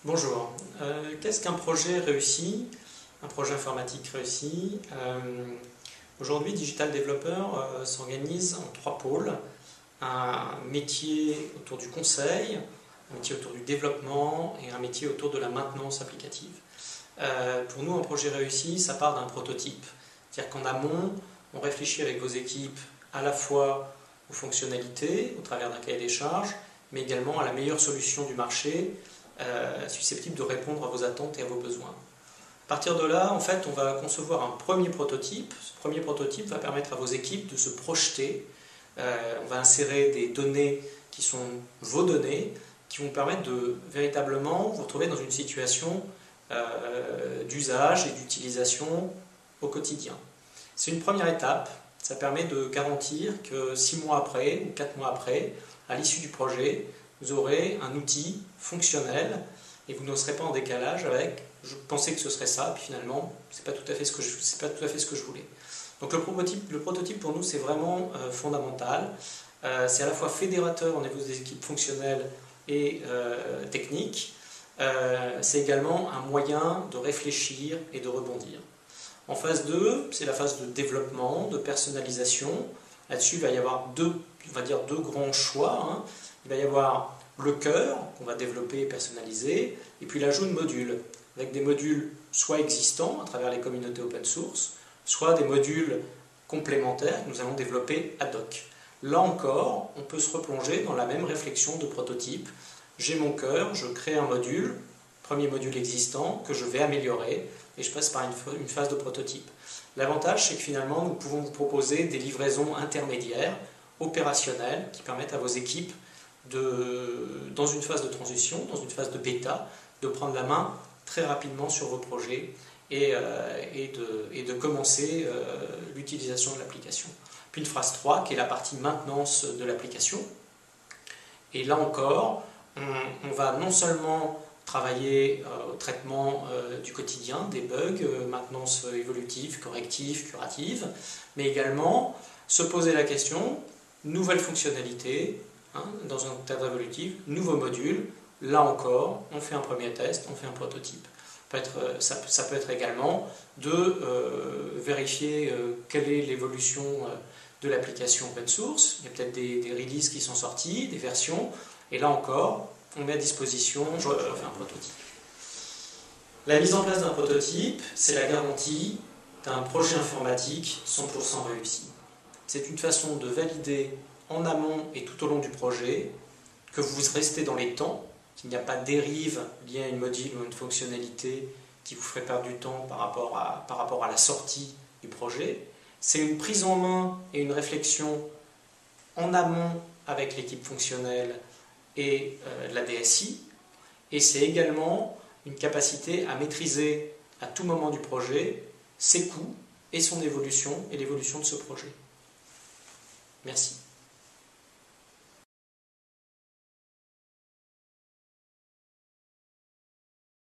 Bonjour. Qu'est-ce qu'un projet réussi? Un projet informatique réussi? Aujourd'hui, Digital Developer s'organise en trois pôles. Un métier autour du conseil, un métier autour du développement et un métier autour de la maintenance applicative. Pour nous, un projet réussi, ça part d'un prototype. C'est-à-dire qu'en amont, on réfléchit avec vos équipes à la fois aux fonctionnalités, au travers d'un cahier des charges, mais également à la meilleure solution du marché, susceptible de répondre à vos attentes et à vos besoins. À partir de là, en fait, on va concevoir un premier prototype. Ce premier prototype va permettre à vos équipes de se projeter. On va insérer des données qui sont vos données, qui vont permettre de véritablement vous retrouver dans une situation d'usage et d'utilisation au quotidien. C'est une première étape. Ça permet de garantir que 6 mois après ou 4 mois après, à l'issue du projet, vous aurez un outil fonctionnel et vous ne serez pas en décalage avec « je pensais que ce serait ça, puis finalement, c'est pas tout à fait ce que je voulais ». Donc le prototype pour nous, c'est vraiment fondamental. C'est à la fois fédérateur au niveau des équipes fonctionnelles et techniques. C'est également un moyen de réfléchir et de rebondir. En phase 2, c'est la phase de développement, de personnalisation. Là-dessus, il va y avoir deux grands choix. Il va y avoir le cœur, qu'on va développer et personnaliser, et puis l'ajout de modules, avec des modules soit existants à travers les communautés open source, soit des modules complémentaires que nous allons développer ad hoc. Là encore, on peut se replonger dans la même réflexion de prototype. J'ai mon cœur, je crée un module, premier module existant, que je vais améliorer, et je passe par une phase de prototype. L'avantage, c'est que finalement, nous pouvons vous proposer des livraisons intermédiaires, opérationnelles, qui permettent à vos équipes, dans une phase de transition, dans une phase de bêta, de prendre la main très rapidement sur vos projets et de commencer l'utilisation de l'application. Puis une phase 3, qui est la partie maintenance de l'application. Et là encore, on va non seulement travailler au traitement du quotidien, des bugs, maintenance évolutive, corrective, curative, mais également se poser la question, nouvelles fonctionnalités, dans un cadre évolutif, nouveaux modules, là encore, on fait un premier test, on fait un prototype. Ça peut être également de vérifier quelle est l'évolution de l'application open source. Il y a peut-être des releases qui sont sorties, des versions, et là encore, on met à disposition, je fais un prototype. La mise en place d'un prototype, c'est la garantie d'un projet informatique 100% réussi. C'est une façon de valider en amont et tout au long du projet que vous restez dans les temps, qu'il n'y a pas de dérive liée à une module ou une fonctionnalité qui vous ferait perdre du temps par rapport à la sortie du projet. C'est une prise en main et une réflexion en amont avec l'équipe fonctionnelle et la DSI, et c'est également une capacité à maîtriser à tout moment du projet ses coûts et son évolution et l'évolution de ce projet. Merci.